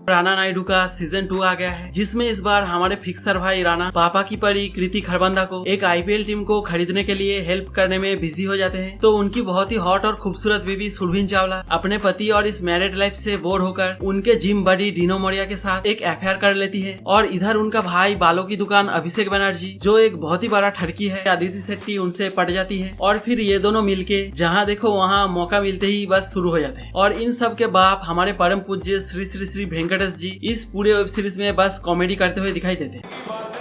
राणा नायडू का सीजन 2 आ गया है, जिसमें इस बार हमारे फिक्सर भाई राणा पापा की परी कृति खरबंदा को एक आईपीएल टीम को खरीदने के लिए हेल्प करने में बिजी हो जाते हैं। तो उनकी बहुत ही हॉट और खूबसूरत बीवी सुरभीन चावला अपने पति और इस मैरिड लाइफ से बोर होकर उनके जिम बडी डिनो मोरिया के साथ एक अफेयर कर लेती है। और इधर उनका भाई बालों की दुकान अभिषेक बनर्जी, जो एक बहुत ही बड़ा ठड़की है, अदिति शेट्टी, उनसे पट जाती है। और फिर ये दोनों मिलके जहाँ देखो वहाँ मौका मिलते ही बस शुरू हो जाते हैं। और इन सब के बाप हमारे परम पूज्य श्री श्री श्री वेंकटेश जी इस पूरे वेब सीरीज में बस कॉमेडी करते हुए दिखाई देते हैं।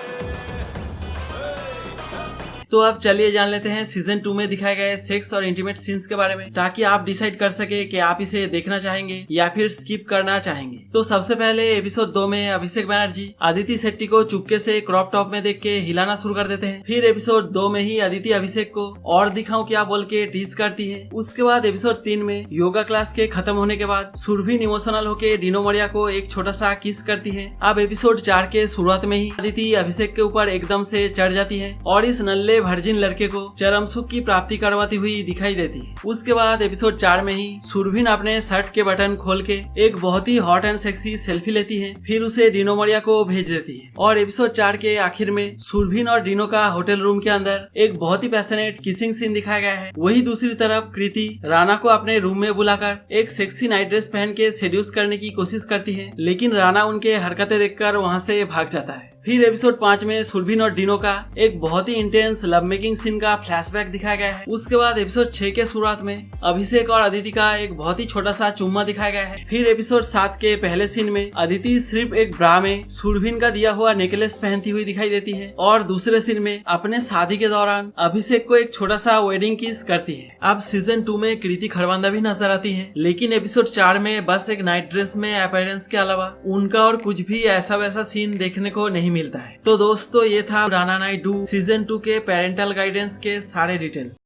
तो अब चलिए जान लेते हैं सीजन 2 में दिखाए गए सेक्स और इंटीमेट सीन्स के बारे में, ताकि आप डिसाइड कर सके कि आप इसे देखना चाहेंगे या फिर स्किप करना चाहेंगे। तो सबसे पहले एपिसोड 2 में अभिषेक बनर्जी अदिति शेट्टी को चुपके से क्रॉप टॉप में देख के हिलाना शुरू कर देते हैं। फिर एपिसोड 2 में ही अदिति अभिषेक को और दिखाऊं क्या बोल के टीज करती है। उसके बाद एपिसोड 3 में योगा क्लास के खत्म होने के बाद सुरभीन इमोशनल होके डिनो मोरिया को एक छोटा सा किस करती है। अब एपिसोड 4 के शुरुआत में ही अदिति अभिषेक के ऊपर एकदम से चढ़ जाती है और इस नल्ले वर्जिन लड़के को चरम सुख की प्राप्ति करवाती हुई दिखाई देती है। उसके बाद एपिसोड 4 में ही सुरभीन अपने शर्ट के बटन खोल के एक बहुत ही हॉट एंड सेक्सी सेल्फी लेती है, फिर उसे डिनो मोरिया को भेज देती है। और एपिसोड 4 के आखिर में सुरभीन और डिनो का होटल रूम के अंदर एक बहुत ही पैशनेट किसिंग सीन दिखाया गया है। वही दूसरी तरफ कृति राणा को अपने रूम में बुलाकर एक सेक्सी नाइट ड्रेस पहन के सेड्यूस करने की कोशिश करती है, लेकिन राणा उनके हरकतें देखकर वहाँ से भाग जाता है। फिर एपिसोड 5 में सुरभीन और डिनो का एक बहुत ही इंटेंस लव मेकिंग सीन का फ्लैशबैक दिखाया गया है। उसके बाद एपिसोड 6 के शुरुआत में अभिषेक और अदिति का एक बहुत ही छोटा सा चुम्मा दिखाया गया है। फिर एपिसोड 7 के पहले सीन में अदिति सिर्फ एक ब्रा में सुरभीन का दिया हुआ नेकलेस पहनती हुई दिखाई देती है और दूसरे सीन में अपने शादी के दौरान अभिषेक को एक छोटा सा वेडिंग किस करती है। अब सीजन 2 में कृति खरबंदा भी नजर आती है, लेकिन एपिसोड 4 में बस एक नाइट ड्रेस में अपीयरेंस के अलावा उनका और कुछ भी ऐसा वैसा सीन देखने को नहीं मिलता है। तो दोस्तों ये था राणा नायडू सीजन 2 के पेरेंटल गाइडेंस के सारे डिटेल्स।